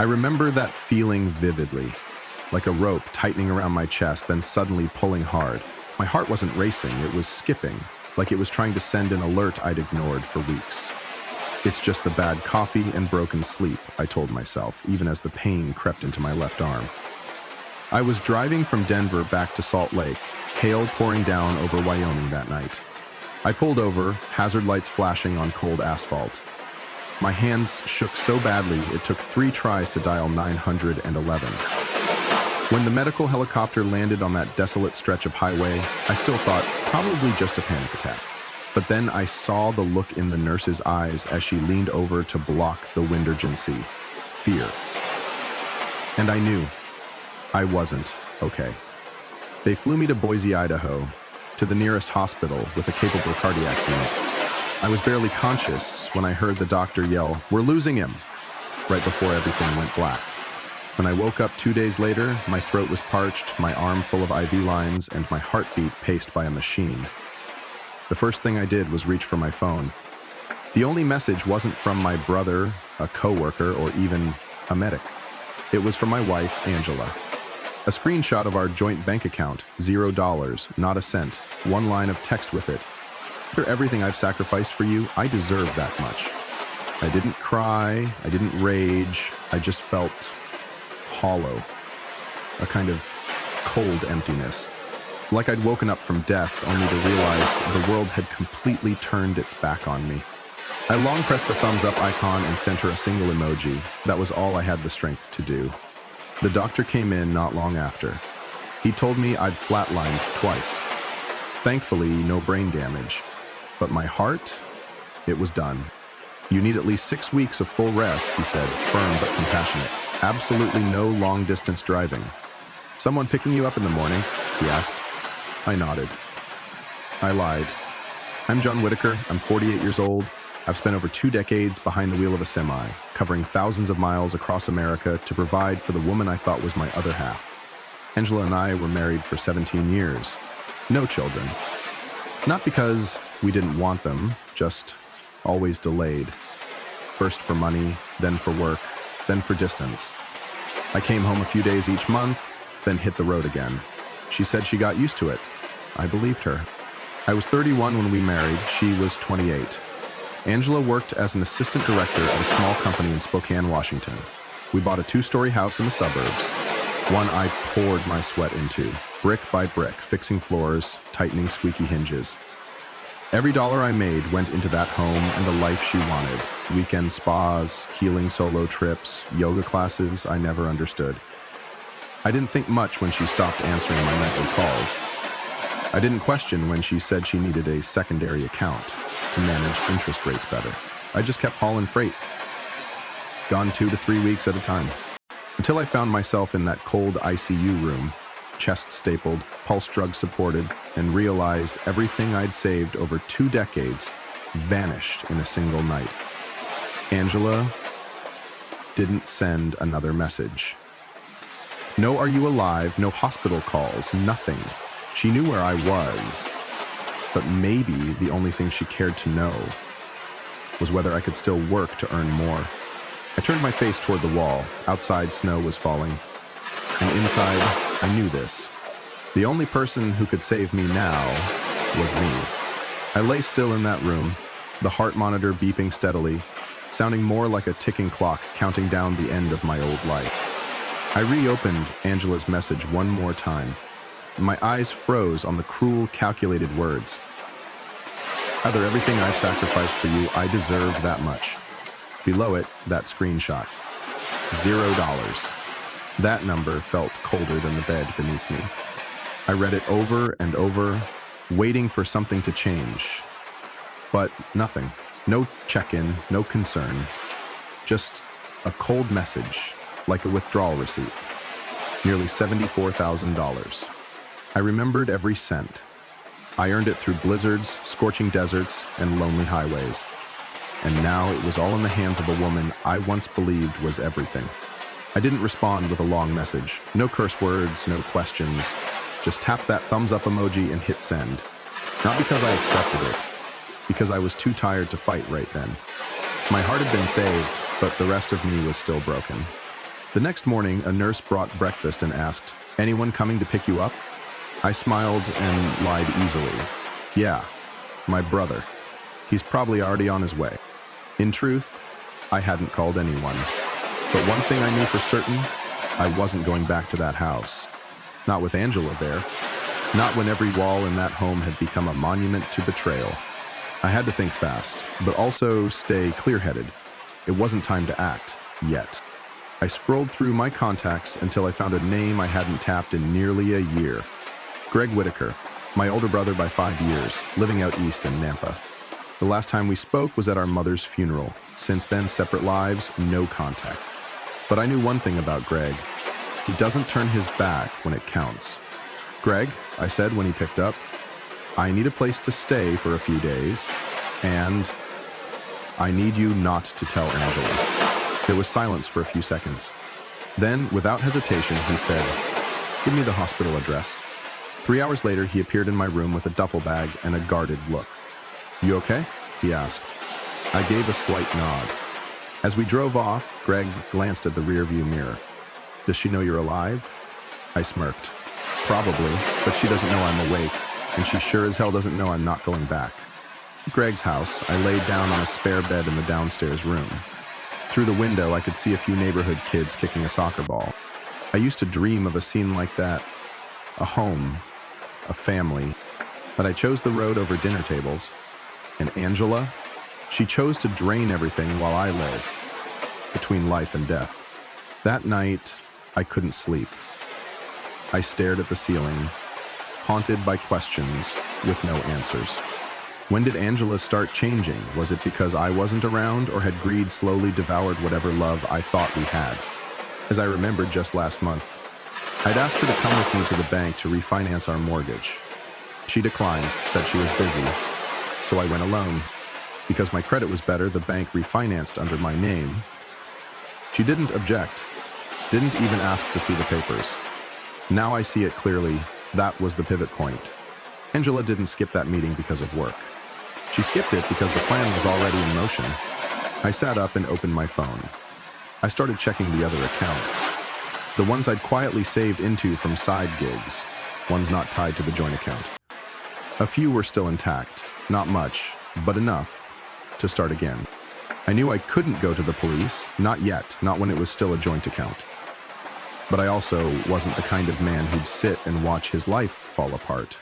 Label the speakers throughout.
Speaker 1: I remember that feeling vividly, like a rope tightening around my chest, then suddenly pulling hard. My heart wasn't racing, it was skipping, like it was trying to send an alert I'd ignored for weeks. It's just the bad coffee and broken sleep, I told myself, even as the pain crept into my left arm. I was driving from Denver back to Salt Lake, hail pouring down over Wyoming that night. I pulled over, hazard lights flashing on cold asphalt. My hands shook so badly it took 3 tries to dial 911. When the medical helicopter landed on that desolate stretch of highway, I still thought, probably just a panic attack. But then I saw the look in the nurse's eyes as she leaned over to block the wind urgency. Fear. And I knew I wasn't okay. They flew me to Boise, Idaho, to the nearest hospital with a capable cardiac unit. I was barely conscious when I heard the doctor yell, "We're losing him," right before everything went black. When I woke up 2 days later, my throat was parched, my arm full of IV lines, and my heartbeat paced by a machine. The first thing I did was reach for my phone. The only message wasn't from my brother, a coworker, or even a medic. It was from my wife, Angela. A screenshot of our joint bank account, $0, not a cent, 1 line of text with it. "For everything I've sacrificed for you, I deserve that much." I didn't cry, I didn't rage, I just felt hollow, a kind of cold emptiness. Like I'd woken up from death, only to realize the world had completely turned its back on me. I long pressed the thumbs up icon and sent her a single emoji. That was all I had the strength to do. The doctor came in not long after. He told me I'd flatlined twice. Thankfully, no brain damage. But my heart, it was done. "You need at least 6 weeks of full rest," he said, firm but compassionate. "Absolutely no long-distance driving." "Someone picking you up in the morning?" he asked. I nodded. I lied. "I'm John Whitaker. I'm 48 years old. I've spent over 2 decades behind the wheel of a semi, covering thousands of miles across America to provide for the woman I thought was my other half. Angela and I were married for 17 years. No children. Not because we didn't want them, just always delayed. First for money, then for work, then for distance. I came home a few days each month, then hit the road again. She said she got used to it. I believed her. I was 31 when we married. She was 28. Angela worked as an assistant director at a small company in Spokane, Washington. We bought a 2-story house in the suburbs, one I poured my sweat into, brick by brick, fixing floors, tightening squeaky hinges. Every dollar I made went into that home and the life she wanted. Weekend spas, healing solo trips, yoga classes I never understood. I didn't think much when she stopped answering my nightly calls. I didn't question when she said she needed a secondary account to manage interest rates better. I just kept hauling freight. Gone 2 to 3 weeks at a time. Until I found myself in that cold ICU room, chest stapled, pulse drug supported, and realized everything I'd saved over 2 decades vanished in a single night. Angela didn't send another message. No "Are you alive?" No hospital calls, nothing. She knew where I was, but maybe the only thing she cared to know was whether I could still work to earn more. I turned my face toward the wall. Outside, snow was falling. And inside, I knew this. The only person who could save me now was me. I lay still in that room, the heart monitor beeping steadily, sounding more like a ticking clock counting down the end of my old life. I reopened Angela's message one more time. My eyes froze on the cruel, calculated words. "Either everything I've sacrificed for you, I deserve that much." Below it, that screenshot. $0. That number felt colder than the bed beneath me. I read it over and over, waiting for something to change. But nothing. No check-in, no concern. Just a cold message, like a withdrawal receipt. Nearly $74,000. I remembered every cent. I earned it through blizzards, scorching deserts, and lonely highways. And now it was all in the hands of a woman I once believed was everything. I didn't respond with a long message. No curse words, no questions. Just tap that thumbs up emoji and hit send. Not because I accepted it, because I was too tired to fight right then. My heart had been saved, but the rest of me was still broken. The next morning, a nurse brought breakfast and asked, "Anyone coming to pick you up?" I smiled and lied easily. "Yeah, my brother. He's probably already on his way." In truth, I hadn't called anyone. But one thing I knew for certain, I wasn't going back to that house. Not with Angela there. Not when every wall in that home had become a monument to betrayal. I had to think fast, but also stay clear-headed. It wasn't time to act, yet. I scrolled through my contacts until I found a name I hadn't tapped in nearly a year. Greg Whitaker, my older brother by 5 years, living out east in Nampa. The last time we spoke was at our mother's funeral. Since then, separate lives, no contact. But I knew one thing about Greg. He doesn't turn his back when it counts. "Greg," I said when he picked up, "I need a place to stay for a few days, and I need you not to tell Angela." There was silence for a few seconds. Then, without hesitation, he said, "Give me the hospital address." 3 hours later, he appeared in my room with a duffel bag and a guarded look. "You okay?" he asked. I gave a slight nod. As we drove off, Greg glanced at the rearview mirror. "Does she know you're alive?" I smirked. "Probably, but she doesn't know I'm awake, and she sure as hell doesn't know I'm not going back." At Greg's house, I laid down on a spare bed in the downstairs room. Through the window, I could see a few neighborhood kids kicking a soccer ball. I used to dream of a scene like that. A home, a family. But I chose the road over dinner tables. And Angela? She chose to drain everything while I lay between life and death. That night, I couldn't sleep. I stared at the ceiling, haunted by questions with no answers. When did Angela start changing? Was it because I wasn't around, or had greed slowly devoured whatever love I thought we had? As I remembered just last month, I'd asked her to come with me to the bank to refinance our mortgage. She declined, said she was busy, so I went alone. Because my credit was better, the bank refinanced under my name. She didn't object, didn't even ask to see the papers. Now I see it clearly. That was the pivot point. Angela didn't skip that meeting because of work. She skipped it because the plan was already in motion. I sat up and opened my phone. I started checking the other accounts. The ones I'd quietly saved into from side gigs, ones not tied to the joint account. A few were still intact, not much, but enough to start again. I knew I couldn't go to the police, not yet, not when it was still a joint account. But I also wasn't the kind of man who'd sit and watch his life fall apart.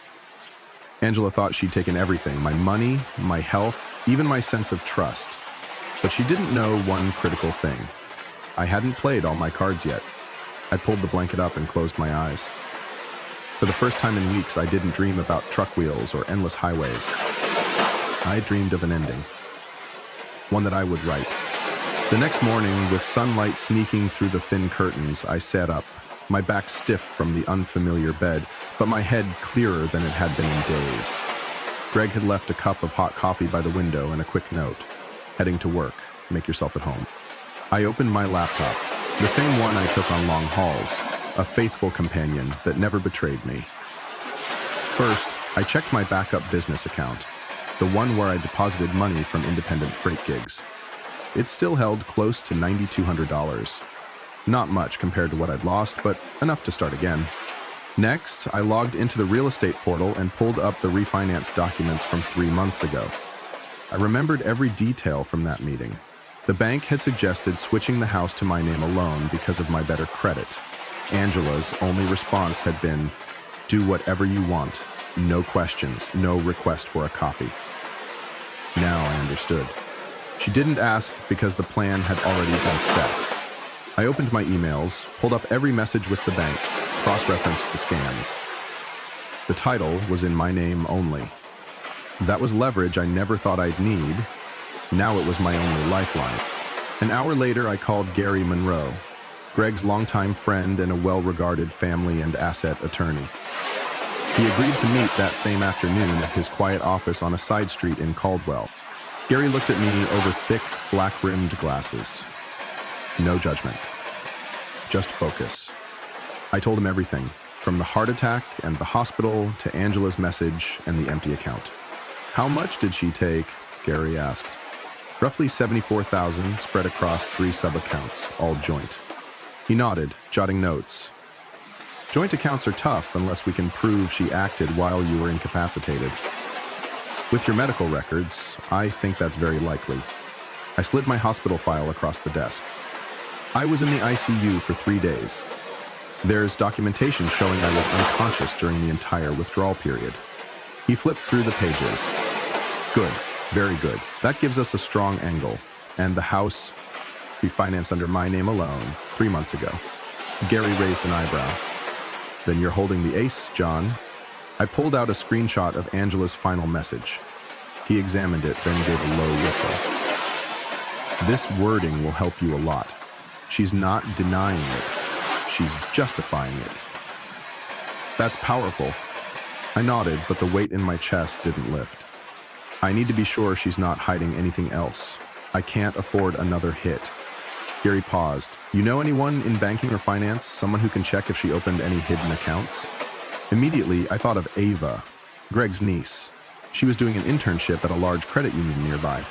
Speaker 1: Angela thought she'd taken everything, my money, my health, even my sense of trust. But she didn't know one critical thing. I hadn't played all my cards yet. I pulled the blanket up and closed my eyes. For the first time in weeks, I didn't dream about truck wheels or endless highways. I dreamed of an ending. One that I would write. The next morning, with sunlight sneaking through the thin curtains, I sat up, my back stiff from the unfamiliar bed, but my head clearer than it had been in days. Greg had left a cup of hot coffee by the window and a quick note. "Heading to work. Make yourself at home." I opened my laptop, the same one I took on long hauls, a faithful companion that never betrayed me. First, I checked my backup business account, the one where I deposited money from independent freight gigs. It still held close to $9,200. Not much compared to what I'd lost, but enough to start again. Next, I logged into the real estate portal and pulled up the refinance documents from 3 months ago. I remembered every detail from that meeting. The bank had suggested switching the house to my name alone because of my better credit. Angela's only response had been, "Do whatever you want. No questions, no request for a copy." Now I understood. She didn't ask because the plan had already been set. I opened my emails, pulled up every message with the bank, cross-referenced the scans. The title was in my name only. That was leverage I never thought I'd need. Now it was my only lifeline. An hour later, I called Gary Monroe, Greg's longtime friend and a well-regarded family and asset attorney. He agreed to meet that same afternoon at his quiet office on a side street in Caldwell. Gary looked at me over thick, black-rimmed glasses. No judgment. Just focus. I told him everything, from the heart attack and the hospital to Angela's message and the empty account. "How much did she take?" Gary asked. "Roughly $74,000 spread across 3 sub-accounts, all joint." He nodded, jotting notes. Joint accounts are tough unless we can prove she acted while you were incapacitated. With your medical records, I think that's very likely. I slid my hospital file across the desk. I was in the ICU for 3 days. There's documentation showing I was unconscious during the entire withdrawal period. He flipped through the pages. Good, very good. That gives us a strong angle. And the house we financed under my name alone 3 months ago. Gary raised an eyebrow. Then you're holding the ace, John. I pulled out a screenshot of Angela's final message. He examined it, then gave a low whistle. This wording will help you a lot. She's not denying it. She's justifying it. That's powerful. I nodded, but the weight in my chest didn't lift. I need to be sure she's not hiding anything else. I can't afford another hit. Gary paused. You know anyone in banking or finance? Someone who can check if she opened any hidden accounts? Immediately, I thought of Ava, Greg's niece. She was doing an internship at a large credit union nearby.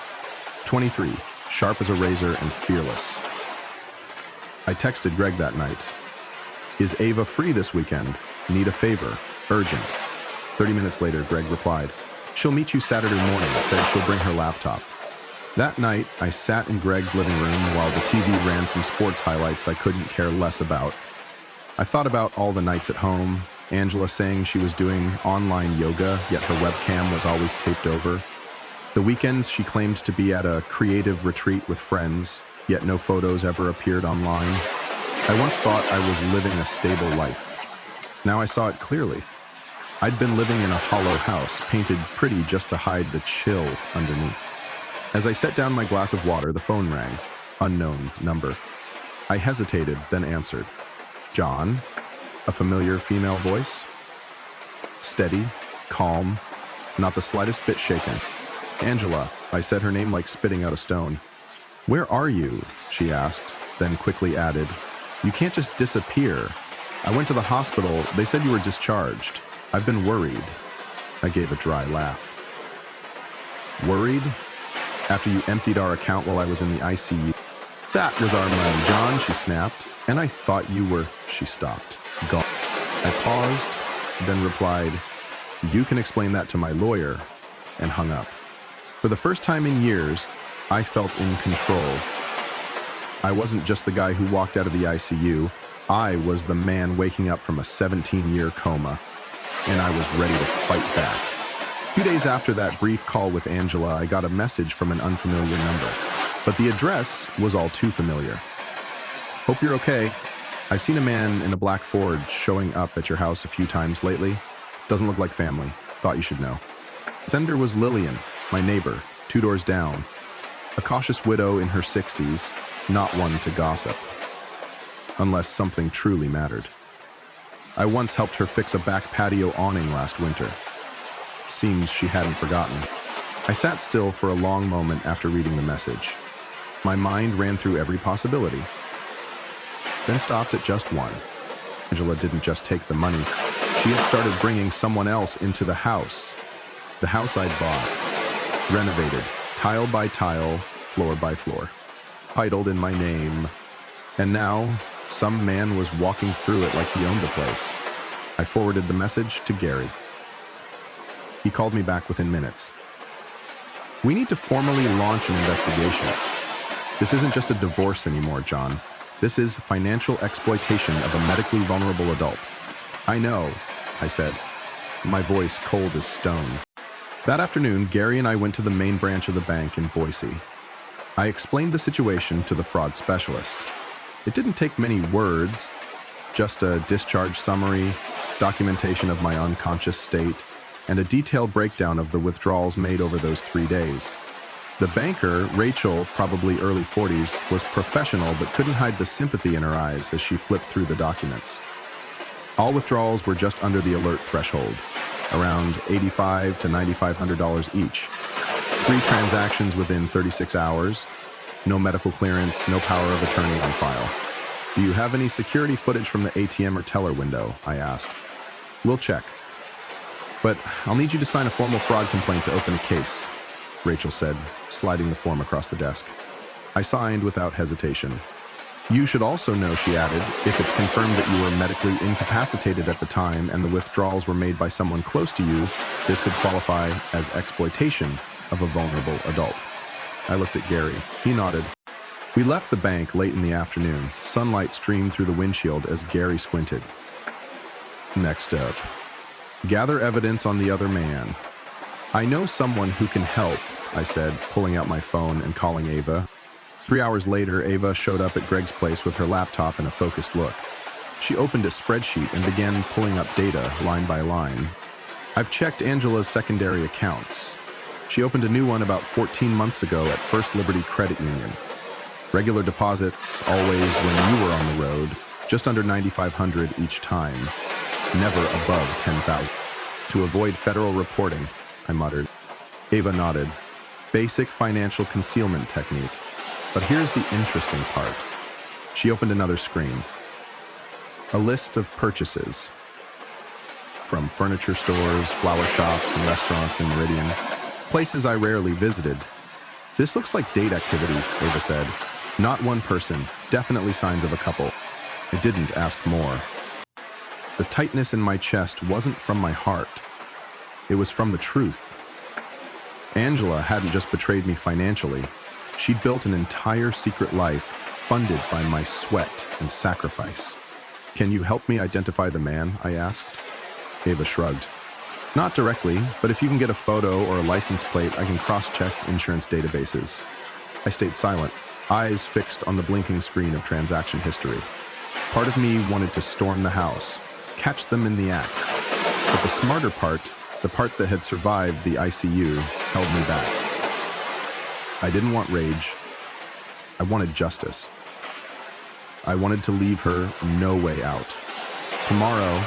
Speaker 1: 23, sharp as a razor and fearless. I texted Greg that night. Is Ava free this weekend? Need a favor. Urgent. 30 minutes later, Greg replied. She'll meet you Saturday morning, said she'll bring her laptop. That night, I sat in Greg's living room while the TV ran some sports highlights I couldn't care less about. I thought about all the nights at home, Angela saying she was doing online yoga, yet her webcam was always taped over. The weekends she claimed to be at a creative retreat with friends, yet no photos ever appeared online. I once thought I was living a stable life. Now I saw it clearly. I'd been living in a hollow house, painted pretty just to hide the chill underneath. As I set down my glass of water, the phone rang. Unknown number. I hesitated, then answered. John? A familiar female voice? Steady, calm, not the slightest bit shaken. Angela, I said her name like spitting out a stone. Where are you? She asked, then quickly added. You can't just disappear. I went to the hospital. They said you were discharged. I've been worried. I gave a dry laugh. Worried? After you emptied our account while I was in the ICU? That was our money, John, she snapped. And I thought you were... She stopped. Gone. I paused, then replied, you can explain that to my lawyer, and hung up. For the first time in years, I felt in control. I wasn't just the guy who walked out of the ICU. I was the man waking up from a 17-year coma, and I was ready to fight back. 2 days after that brief call with Angela, I got a message from an unfamiliar number, but the address was all too familiar. Hope you're okay. I've seen a man in a black Ford showing up at your house a few times lately. Doesn't look like family. Thought you should know. Sender was Lillian, my neighbor, 2 doors down. A cautious widow in her 60s, not one to gossip. Unless something truly mattered. I once helped her fix a back patio awning last winter. Seems she hadn't forgotten. I sat still for a long moment after reading the message. My mind ran through every possibility. Then stopped at just one. Angela didn't just take the money. She had started bringing someone else into the house. The house I'd bought. Renovated, tile by tile, floor by floor. Titled in my name. And now, some man was walking through it like he owned the place. I forwarded the message to Gary. He called me back within minutes. We need to formally launch an investigation. This isn't just a divorce anymore, John. This is financial exploitation of a medically vulnerable adult. I know, I said, my voice cold as stone. That afternoon, Gary and I went to the main branch of the bank in Boise. I explained the situation to the fraud specialist. It didn't take many words, just a discharge summary, documentation of my unconscious state, and a detailed breakdown of the withdrawals made over those 3 days. The banker, Rachel, probably early 40s, was professional but couldn't hide the sympathy in her eyes as she flipped through the documents. All withdrawals were just under the alert threshold, around $8,500 to $9,500 each. 3 transactions within 36 hours, no medical clearance, no power of attorney on file. Do you have any security footage from the ATM or teller window? I asked. We'll check. But I'll need you to sign a formal fraud complaint to open a case, Rachel said, sliding the form across the desk. I signed without hesitation. You should also know, she added, if it's confirmed that you were medically incapacitated at the time and the withdrawals were made by someone close to you, this could qualify as exploitation of a vulnerable adult. I looked at Gary. He nodded. We left the bank late in the afternoon. Sunlight streamed through the windshield as Gary squinted. Next up, gather evidence on the other man. I know someone who can help, I said, pulling out my phone and calling Ava. 3 hours later, Ava showed up at Greg's place with her laptop and a focused look. She opened a spreadsheet and began pulling up data line by line. I've checked Angela's secondary accounts. She opened a new one about 14 months ago at First Liberty Credit Union. Regular deposits, always when you were on the road, just under $9,500 each time, never above $10,000. To avoid federal reporting, I muttered. Ava nodded. Basic financial concealment technique. But here's the interesting part. She opened another screen. A list of purchases. From furniture stores, flower shops, and restaurants in Meridian, places I rarely visited. This looks like date activity, Ava said. Not one person, definitely signs of a couple. I didn't ask more. The tightness in my chest wasn't from my heart. It was from the truth. Angela hadn't just betrayed me financially. She'd built an entire secret life funded by my sweat and sacrifice. Can you help me identify the man? I asked. Ava shrugged. Not directly, but if you can get a photo or a license plate, I can cross-check insurance databases. I stayed silent, eyes fixed on the blinking screen of transaction history. Part of me wanted to storm the house, catch them in the act. But the smarter part, the part that had survived the ICU, held me back. I didn't want rage. I wanted justice. I wanted to leave her no way out. Tomorrow,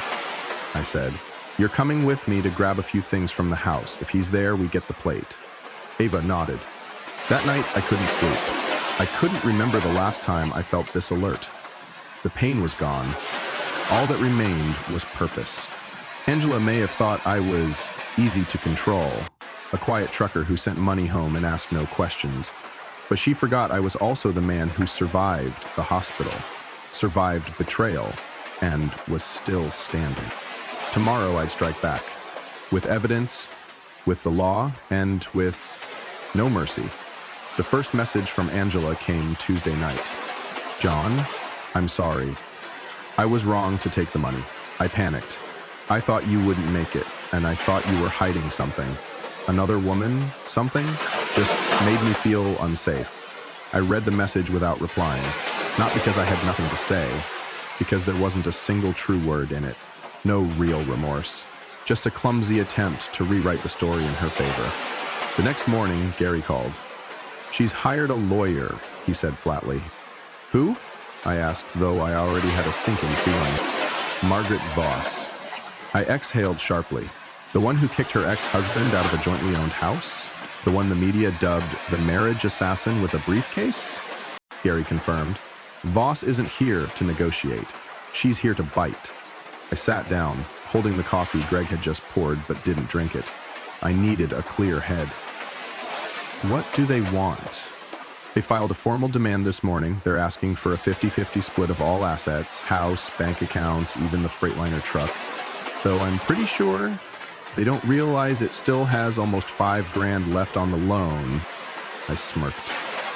Speaker 1: I said, you're coming with me to grab a few things from the house. If he's there, we get the plate. Ava nodded. That night, I couldn't sleep. I couldn't remember the last time I felt this alert. The pain was gone. All that remained was purpose. Angela may have thought I was easy to control, a quiet trucker who sent money home and asked no questions. But she forgot I was also the man who survived the hospital, survived betrayal, and was still standing. Tomorrow I'd strike back. With evidence, with the law, and with no mercy. The first message from Angela came Tuesday night. John, I'm sorry. I was wrong to take the money. I panicked. I thought you wouldn't make it, and I thought you were hiding something. Another woman, something, just made me feel unsafe. I read the message without replying, not because I had nothing to say, because there wasn't a single true word in it. No real remorse. Just a clumsy attempt to rewrite the story in her favor. The next morning, Gary called. She's hired a lawyer, he said flatly. Who? I asked, though I already had a sinking feeling. Margaret Voss. I exhaled sharply. The one who kicked her ex-husband out of a jointly owned house? The one the media dubbed the marriage assassin with a briefcase? Gary confirmed. Voss isn't here to negotiate. She's here to bite. I sat down, holding the coffee Greg had just poured but didn't drink it. I needed a clear head. What do they want? They filed a formal demand this morning. They're asking for a 50-50 split of all assets, house, bank accounts, even the Freightliner truck. Though I'm pretty sure they don't realize it still has almost $5,000 left on the loan. I smirked.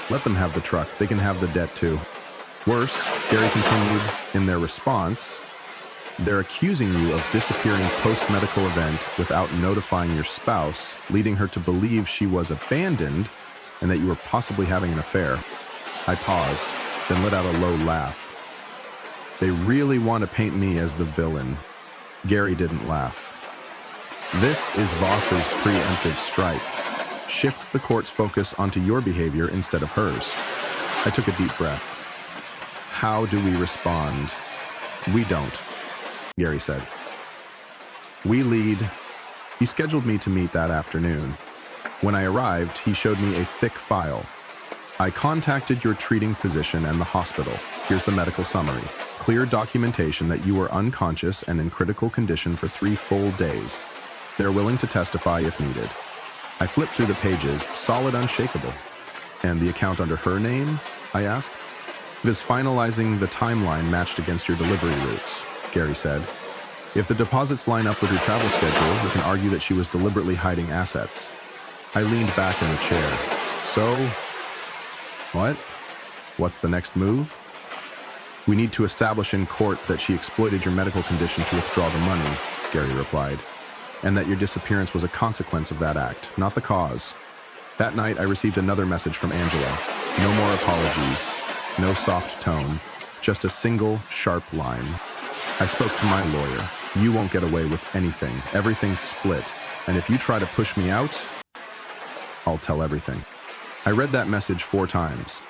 Speaker 1: Let them have the truck. They can have the debt too. Worse, Gary continued, in their response, they're accusing you of disappearing post-medical event without notifying your spouse, leading her to believe she was abandoned and that you were possibly having an affair. I paused, then let out a low laugh. They really want to paint me as the villain. Gary didn't laugh. This is Voss's preemptive strike. Shift the court's focus onto your behavior instead of hers. I took a deep breath. How do we respond? We don't, Gary said. We lead. He scheduled me to meet that afternoon. When I arrived, he showed me a thick file. I contacted your treating physician and the hospital. Here's the medical summary. Clear documentation that you were unconscious and in critical condition for 3 full days. They're willing to testify if needed. I flipped through the pages, solid, unshakable. And the account under her name? I asked. It is finalizing the timeline matched against your delivery routes, Gary said. If the deposits line up with your travel schedule, we can argue that she was deliberately hiding assets. I leaned back in the chair. So, what? What's the next move? We need to establish in court that she exploited your medical condition to withdraw the money, Gary replied, and that your disappearance was a consequence of that act, not the cause. That night, I received another message from Angela. No more apologies, no soft tone, just a single, sharp line. I spoke to my lawyer. You won't get away with anything. Everything's split, and if you try to push me out, I'll tell everything. I read that message 4 times.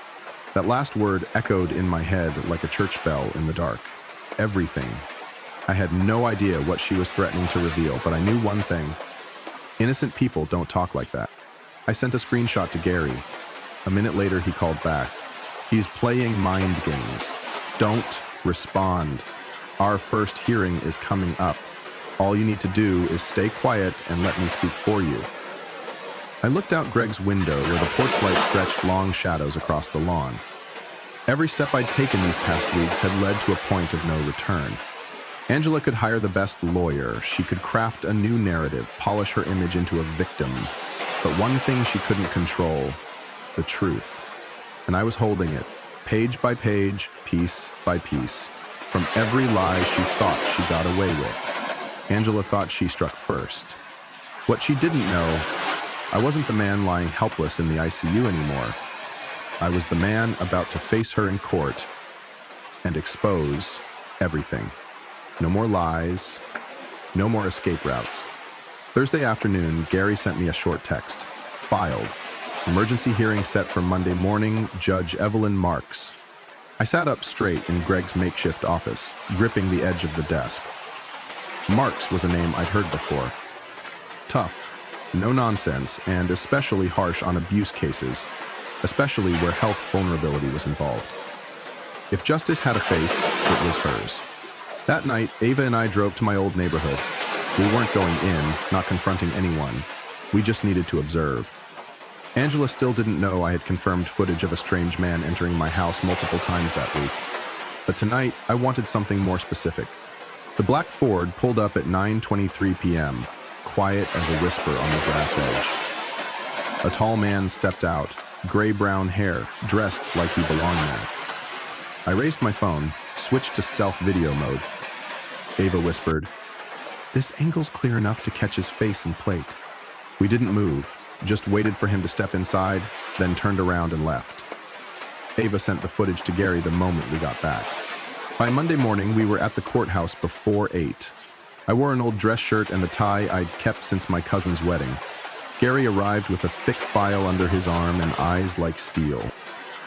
Speaker 1: That last word echoed in my head like a church bell in the dark. Everything. I had no idea what she was threatening to reveal, but I knew one thing. Innocent people don't talk like that. I sent a screenshot to Gary. A minute later, he called back. He's playing mind games. Don't respond. Our first hearing is coming up. All you need to do is stay quiet and let me speak for you. I looked out Greg's window where the porch light stretched long shadows across the lawn. Every step I'd taken these past weeks had led to a point of no return. Angela could hire the best lawyer. She could craft a new narrative, polish her image into a victim. But one thing she couldn't control, the truth. And I was holding it, page by page, piece by piece, from every lie she thought she got away with. Angela thought she struck first. What she didn't know, I wasn't the man lying helpless in the ICU anymore. I was the man about to face her in court and expose everything. No more lies, no more escape routes. Thursday afternoon, Gary sent me a short text. Filed. Emergency hearing set for Monday morning, Judge Evelyn Marks. I sat up straight in Greg's makeshift office, gripping the edge of the desk. Marks was a name I'd heard before. Tough. No nonsense, and especially harsh on abuse cases, especially where health vulnerability was involved. If justice had a face, it was hers. That night, Ava and I drove to my old neighborhood. We weren't going in, not confronting anyone. We just needed to observe. Angela still didn't know I had confirmed footage of a strange man entering my house multiple times that week. But tonight, I wanted something more specific. The black Ford pulled up at 9:23 p.m., quiet as a whisper on the grass edge. A tall man stepped out, gray-brown hair, dressed like he belonged there. I raised my phone, switched to stealth video mode. Ava whispered, "This angle's clear enough to catch his face and plate." We didn't move, just waited for him to step inside, then turned around and left. Ava sent the footage to Gary the moment we got back. By Monday morning, we were at the courthouse before 8. I wore an old dress shirt and a tie I'd kept since my cousin's wedding. Gary arrived with a thick file under his arm and eyes like steel.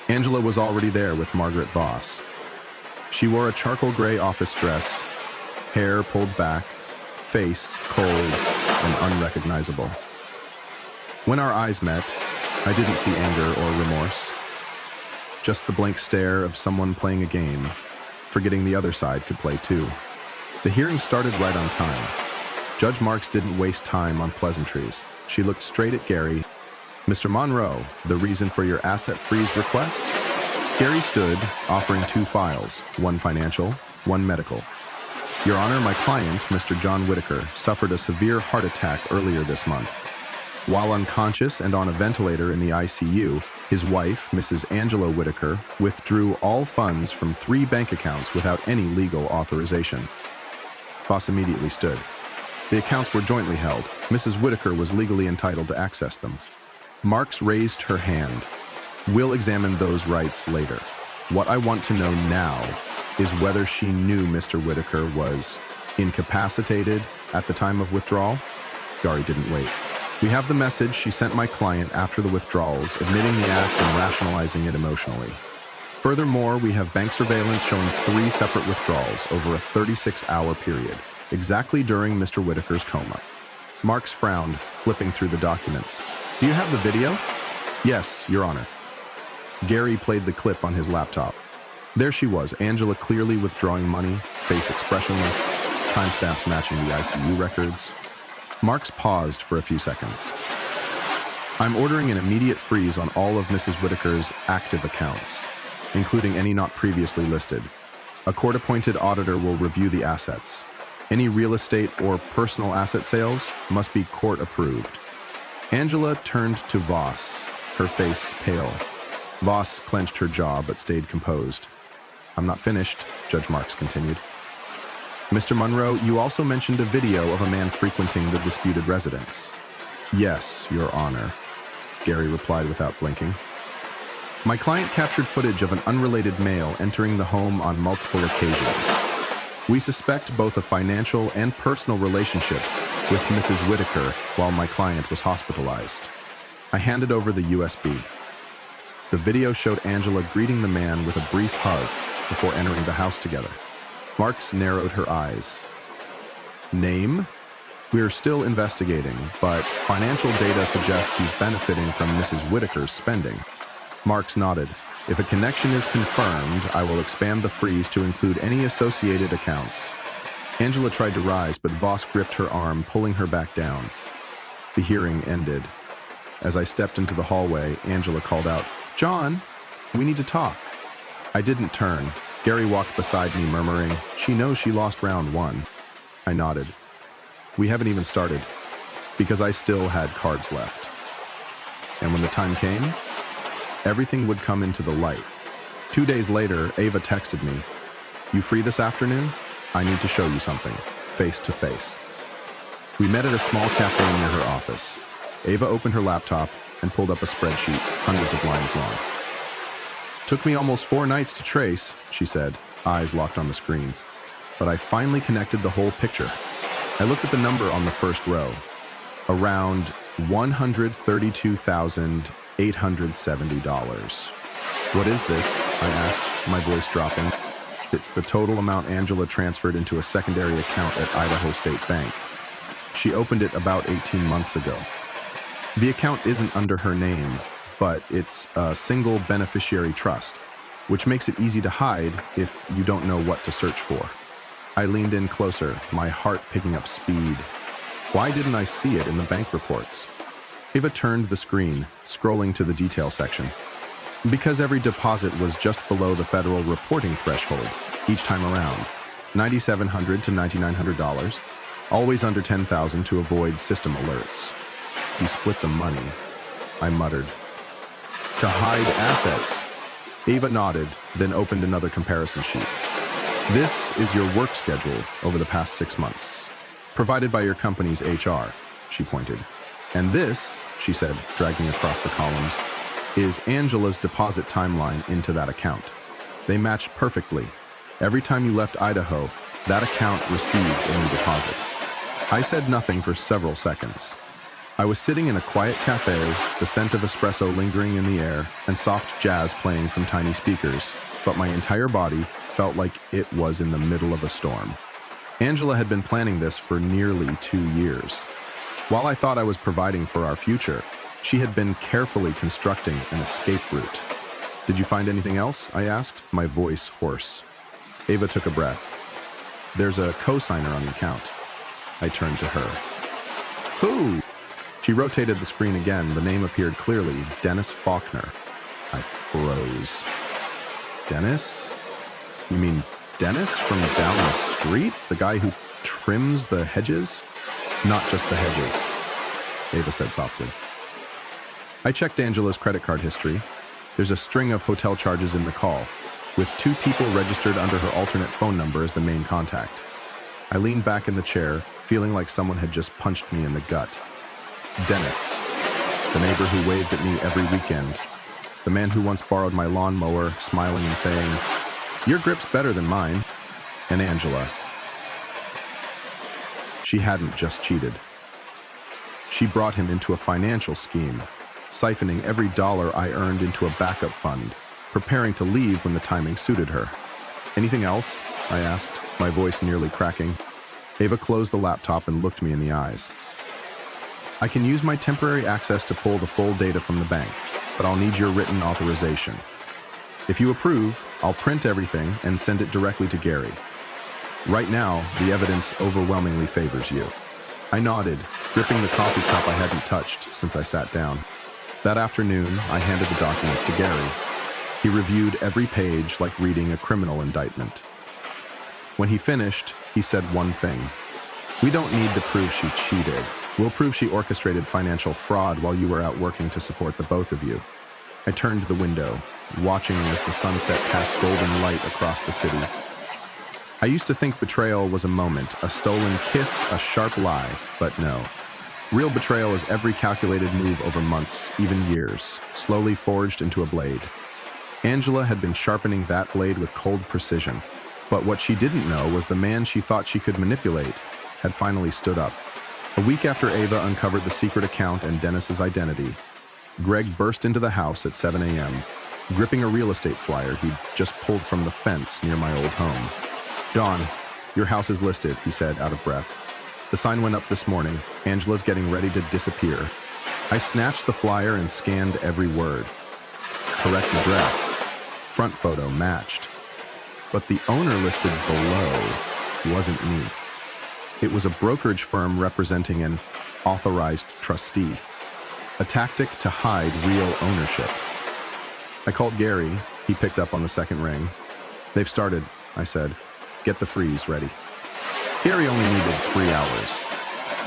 Speaker 1: Angela was already there with Margaret Voss. She wore a charcoal gray office dress, hair pulled back, face cold and unrecognizable. When our eyes met, I didn't see anger or remorse. Just the blank stare of someone playing a game, forgetting the other side could play too. The hearing started right on time. Judge Marks didn't waste time on pleasantries. She looked straight at Gary. "Mr. Monroe, the reason for your asset freeze request?" Gary stood, offering 2 files, one financial, one medical. "Your Honor, my client, Mr. John Whitaker, suffered a severe heart attack earlier this month. While unconscious and on a ventilator in the ICU, his wife, Mrs. Angela Whitaker, withdrew all funds from 3 bank accounts without any legal authorization." Voss immediately stood. The accounts were jointly held. Mrs. Whitaker was legally entitled to access them. Marks raised her hand. "We'll examine those rights later. What I want to know now is whether she knew Mr. Whitaker was incapacitated at the time of withdrawal." Gary didn't wait. "We have the message she sent my client after the withdrawals, admitting the act and rationalizing it emotionally. Furthermore, we have bank surveillance showing 3 separate withdrawals over a 36-hour period, exactly during Mr. Whitaker's coma." Marks frowned, flipping through the documents. "Do you have the video?" "Yes, Your Honor." Gary played the clip on his laptop. There she was, Angela clearly withdrawing money, face expressionless, timestamps matching the ICU records. Marks paused for a few seconds. "I'm ordering an immediate freeze on all of Mrs. Whitaker's active accounts. including any not previously listed. A court-appointed auditor will review the assets. Any real estate or personal asset sales must be court-approved. Angela turned to Voss, her face pale. Voss clenched her jaw but stayed composed. "I'm not finished," Judge Marks continued. "Mr. Monroe, you also mentioned a video of a man frequenting the disputed residence." "Yes, Your Honor," Gary replied without blinking. "My client captured footage of an unrelated male entering the home on multiple occasions. We suspect both a financial and personal relationship with Mrs. Whitaker while my client was hospitalized." I handed over the USB. The video showed Angela greeting the man with a brief hug before entering the house together. Marks narrowed her eyes. "Name? We're still investigating, but financial data suggests he's benefiting from Mrs. Whitaker's spending." Marks nodded. "If a connection is confirmed, I will expand the freeze to include any associated accounts." Angela tried to rise, but Voss gripped her arm, pulling her back down. The hearing ended. As I stepped into the hallway, Angela called out, "John, we need to talk." I didn't turn. Gary walked beside me, murmuring, "She knows she lost round one." I nodded. "We haven't even started," because I still had cards left. And when the time came, everything would come into the light. 2 days later, Ava texted me, "You free this afternoon? I need to show you something, face to face." We met at a small cafe near her office. Ava opened her laptop and pulled up a spreadsheet, hundreds of lines long. "Took me almost 4 nights to trace," she said, eyes locked on the screen. "But I finally connected the whole picture." I looked at the number on the first row. Around $132,870. "What is this?" I asked, my voice dropping. "It's the total amount Angela transferred into a secondary account at Idaho State Bank. She opened it about 18 months ago. The account isn't under her name, but it's a single beneficiary trust, which makes it easy to hide if you don't know what to search for." I leaned in closer, my heart picking up speed. Why didn't I see it in the bank reports? Ava turned the screen, scrolling to the detail section. Because every deposit was just below the federal reporting threshold, each time around, $9,700 to $9,900, always under $10,000 to avoid system alerts. "You split the money," I muttered. "To hide assets." Ava nodded, then opened another comparison sheet. "This is your work schedule over the past 6 months, provided by your company's HR," she pointed. "And this," she said, dragging across the columns, "is Angela's deposit timeline into that account. They matched perfectly. Every time you left Idaho, that account received a new deposit." I said nothing for several seconds. I was sitting in a quiet cafe, the scent of espresso lingering in the air, and soft jazz playing from tiny speakers, but my entire body felt like it was in the middle of a storm. Angela had been planning this for nearly 2 years. While I thought I was providing for our future, she had been carefully constructing an escape route. "Did you find anything else?" I asked, my voice hoarse. Ava took a breath. "There's a co-signer on the account." I turned to her. "Who?" She rotated the screen again. The name appeared clearly, Dennis Faulkner. I froze. "Dennis? You mean Dennis from down the street? The guy who trims the hedges?" "Not just the hedges," Ava said softly. I checked Angela's credit card history. There's a string of hotel charges in the call, with 2 people registered under her alternate phone number as the main contact. I leaned back in the chair, feeling like someone had just punched me in the gut. Dennis, the neighbor who waved at me every weekend, the man who once borrowed my lawnmower, smiling and saying, "Your grip's better than mine," and Angela. She hadn't just cheated. She brought him into a financial scheme, siphoning every dollar I earned into a backup fund, preparing to leave when the timing suited her. "Anything else?" I asked, my voice nearly cracking. Ava closed the laptop and looked me in the eyes. "I can use my temporary access to pull the full data from the bank, but I'll need your written authorization. If you approve, I'll print everything and send it directly to Gary. Right now, the evidence overwhelmingly favors you." I nodded, gripping the coffee cup I hadn't touched since I sat down. That afternoon, I handed the documents to Gary. He reviewed every page like reading a criminal indictment. When he finished, he said one thing. "We don't need to prove she cheated. We'll prove she orchestrated financial fraud while you were out working to support the both of you." I turned to the window, watching as the sunset cast golden light across the city. I used to think betrayal was a moment, a stolen kiss, a sharp lie, but no. Real betrayal is every calculated move over months, even years, slowly forged into a blade. Angela had been sharpening that blade with cold precision, but what she didn't know was the man she thought she could manipulate had finally stood up. A week after Ava uncovered the secret account and Dennis's identity, Greg burst into the house at 7 a.m., gripping a real estate flyer he'd just pulled from the fence near my old home. "Dawn, your house is listed," he said, out of breath. "The sign went up this morning. Angela's getting ready to disappear." I snatched the flyer and scanned every word. Correct address. Front photo matched. But the owner listed below wasn't me. It was a brokerage firm representing an authorized trustee, a tactic to hide real ownership. I called Gary. He picked up on the second ring. "They've started," I said. "Get the freeze ready." Gary only needed 3 hours.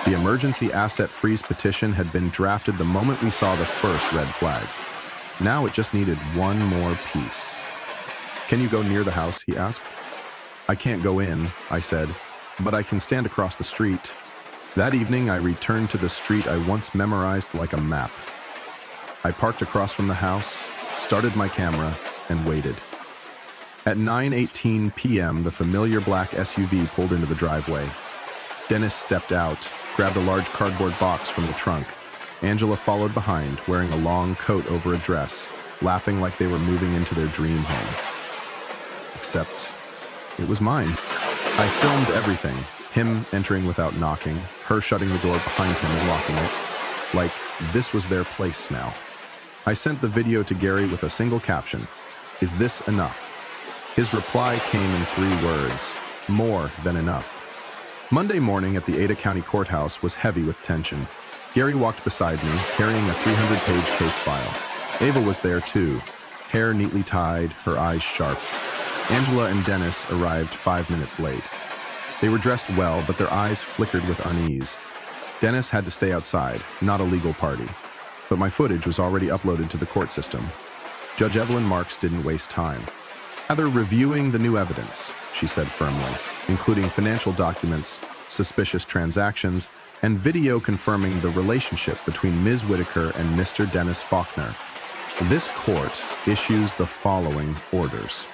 Speaker 1: The emergency asset freeze petition had been drafted the moment we saw the first red flag. Now it just needed one more piece. "Can you go near the house?" he asked. "I can't go in," I said, "but I can stand across the street." That evening, I returned to the street I once memorized like a map. I parked across from the house, started my camera, and waited. At 9:18 p.m., the familiar black SUV pulled into the driveway. Dennis stepped out, grabbed a large cardboard box from the trunk. Angela followed behind, wearing a long coat over a dress, laughing like they were moving into their dream home. Except it was mine. I filmed everything, him entering without knocking, her shutting the door behind him and locking it, like this was their place now. I sent the video to Gary with a single caption, "Is this enough?" His reply came in 3 words, "More than enough." Monday morning at the Ada County Courthouse was heavy with tension. Gary walked beside me, carrying a 300-page case file. Ava was there too, hair neatly tied, her eyes sharp. Angela and Dennis arrived 5 minutes late. They were dressed well, but their eyes flickered with unease. Dennis had to stay outside, not a legal party. But my footage was already uploaded to the court system. Judge Evelyn Marks didn't waste time. "Rather reviewing the new evidence," she said firmly, including financial documents, suspicious transactions, and video confirming the relationship between Ms. Whitaker and Mr. Dennis Faulkner. This court issues the following orders.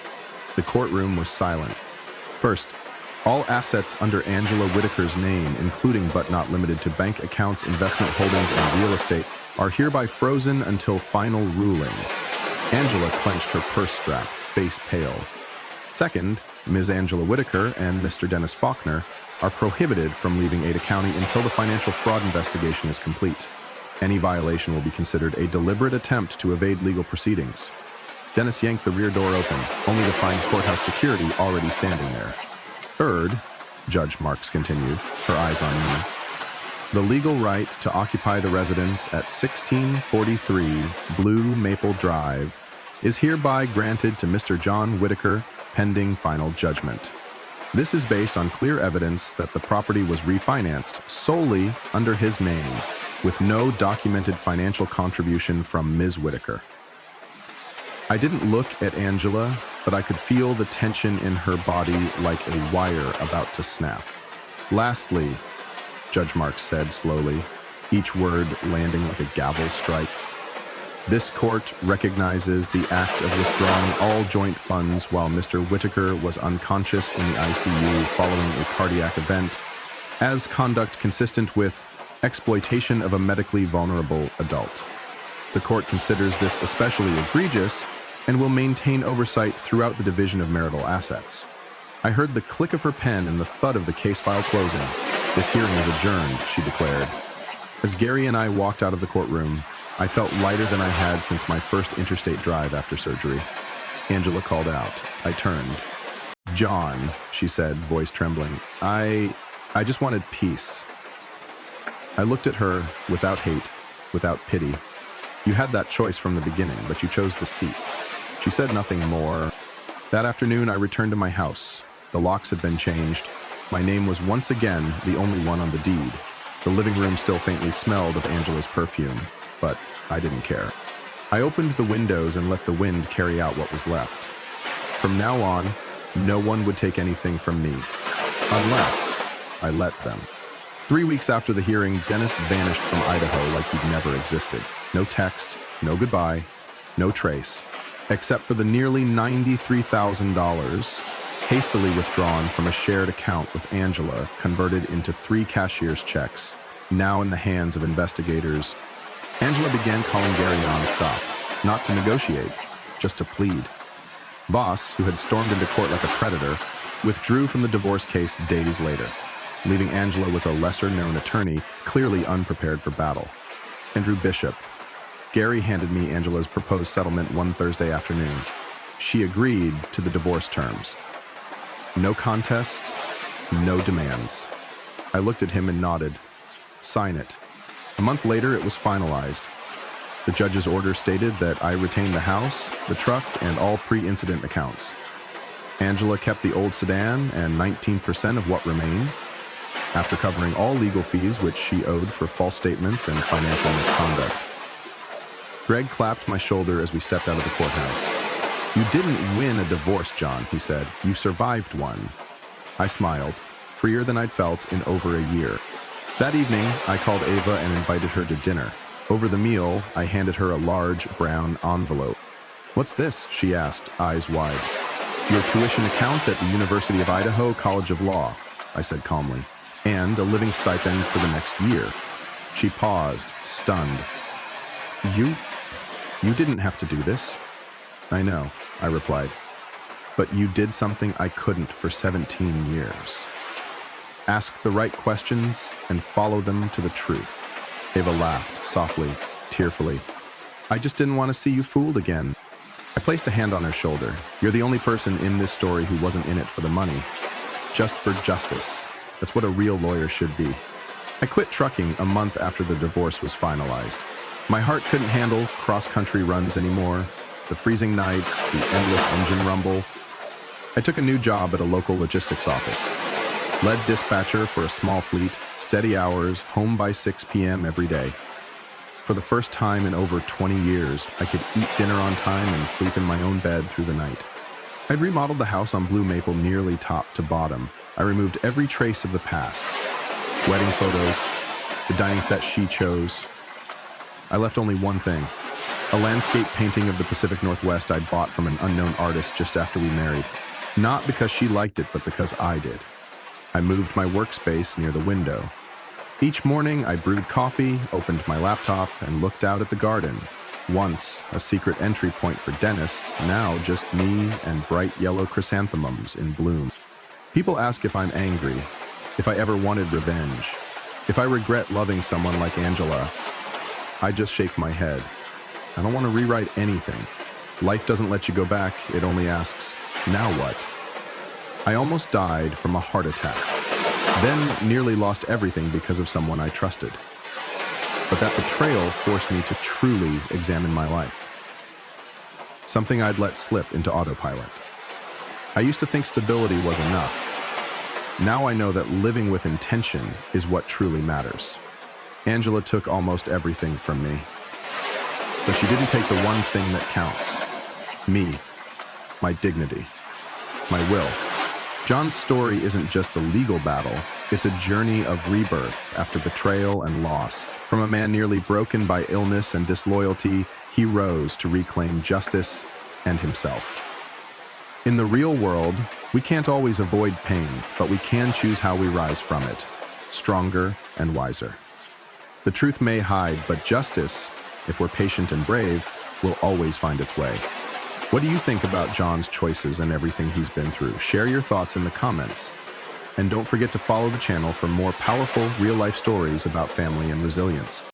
Speaker 1: The courtroom was silent. First, all assets under Angela Whitaker's name, including but not limited to bank accounts, investment holdings, and real estate, are hereby frozen until final ruling. Angela clenched her purse strap, face pale. Second, Ms. Angela Whitaker and Mr. Dennis Faulkner are prohibited from leaving Ada County until the financial fraud investigation is complete. Any violation will be considered a deliberate attempt to evade legal proceedings. Dennis yanked the rear door open, only to find courthouse security already standing there. Third, Judge Marks continued, her eyes on me, the legal right to occupy the residence at 1643 Blue Maple Drive is hereby granted to Mr. John Whitaker pending final judgment. This is based on clear evidence that the property was refinanced solely under his name, with no documented financial contribution from Ms. Whitaker. I didn't look at Angela, but I could feel the tension in her body like a wire about to snap. Lastly, Judge Marks said slowly, each word landing like a gavel strike, this court recognizes the act of withdrawing all joint funds while Mr. Whitaker was unconscious in the ICU following a cardiac event as conduct consistent with exploitation of a medically vulnerable adult. The court considers this especially egregious and will maintain oversight throughout the division of marital assets. I heard the click of her pen and the thud of the case file closing. This hearing is adjourned, she declared. As Gary and I walked out of the courtroom, I felt lighter than I had since my first interstate drive after surgery. Angela called out. I turned. "John," she said, voice trembling, I just wanted peace. I looked at her without hate, without pity. "You had that choice from the beginning, but you chose to seek." She said nothing more. That afternoon, I returned to my house. The locks had been changed. My name was once again the only one on the deed. The living room still faintly smelled of Angela's perfume, but I didn't care. I opened the windows and let the wind carry out what was left. From now on, no one would take anything from me, unless I let them. 3 weeks after the hearing, Dennis vanished from Idaho like he'd never existed. No text, no goodbye, no trace, except for the nearly $93,000 hastily withdrawn from a shared account with Angela, converted into 3 cashier's checks, now in the hands of investigators. Angela began calling Gary nonstop, not to negotiate, just to plead. Voss, who had stormed into court like a predator, withdrew from the divorce case days later, leaving Angela with a lesser-known attorney, clearly unprepared for battle. Andrew Bishop. Gary handed me Angela's proposed settlement one Thursday afternoon. She agreed to the divorce terms. No contest, no demands. I looked at him and nodded. Sign it. A month later, it was finalized. The judge's order stated that I retained the house, the truck, and all pre-incident accounts. Angela kept the old sedan and 19% of what remained, after covering all legal fees which she owed for false statements and financial misconduct. Greg clapped my shoulder as we stepped out of the courthouse. "You didn't win a divorce, John," he said. "You survived one." I smiled, freer than I'd felt in over a year. That evening, I called Ava and invited her to dinner. Over the meal, I handed her a large brown envelope. "What's this?" she asked, eyes wide. "Your tuition account at the University of Idaho College of Law," I said calmly, "and a living stipend for the next year." She paused, stunned. You didn't have to do this." "I know," I replied. "But you did something I couldn't for 17 years. Ask the right questions and follow them to the truth." Ava laughed, softly, tearfully. "I just didn't want to see you fooled again." I placed a hand on her shoulder. "You're the only person in this story who wasn't in it for the money. Just for justice. That's what a real lawyer should be." I quit trucking a month after the divorce was finalized. My heart couldn't handle cross-country runs anymore, the freezing nights, the endless engine rumble. I took a new job at a local logistics office. Lead dispatcher for a small fleet, steady hours, home by 6 p.m. every day. For the first time in over 20 years, I could eat dinner on time and sleep in my own bed through the night. I'd remodeled the house on Blue Maple nearly top to bottom. I removed every trace of the past. Wedding photos, the dining set she chose. I left only one thing, a landscape painting of the Pacific Northwest I'd bought from an unknown artist just after we married. Not because she liked it, but because I did. I moved my workspace near the window. Each morning, I brewed coffee, opened my laptop, and looked out at the garden. Once a secret entry point for Dennis, now just me and bright yellow chrysanthemums in bloom. People ask if I'm angry, if I ever wanted revenge, if I regret loving someone like Angela. I just shake my head. I don't want to rewrite anything. Life doesn't let you go back, it only asks, now what? I almost died from a heart attack, then nearly lost everything because of someone I trusted. But that betrayal forced me to truly examine my life. Something I'd let slip into autopilot. I used to think stability was enough. Now I know that living with intention is what truly matters. Angela took almost everything from me. But she didn't take the one thing that counts. Me. My dignity. My will. John's story isn't just a legal battle, it's a journey of rebirth after betrayal and loss. From a man nearly broken by illness and disloyalty, he rose to reclaim justice and himself. In the real world, we can't always avoid pain, but we can choose how we rise from it, stronger and wiser. The truth may hide, but justice, if we're patient and brave, will always find its way. What do you think about John's choices and everything he's been through? Share your thoughts in the comments. And don't forget to follow the channel for more powerful, real-life stories about family and resilience.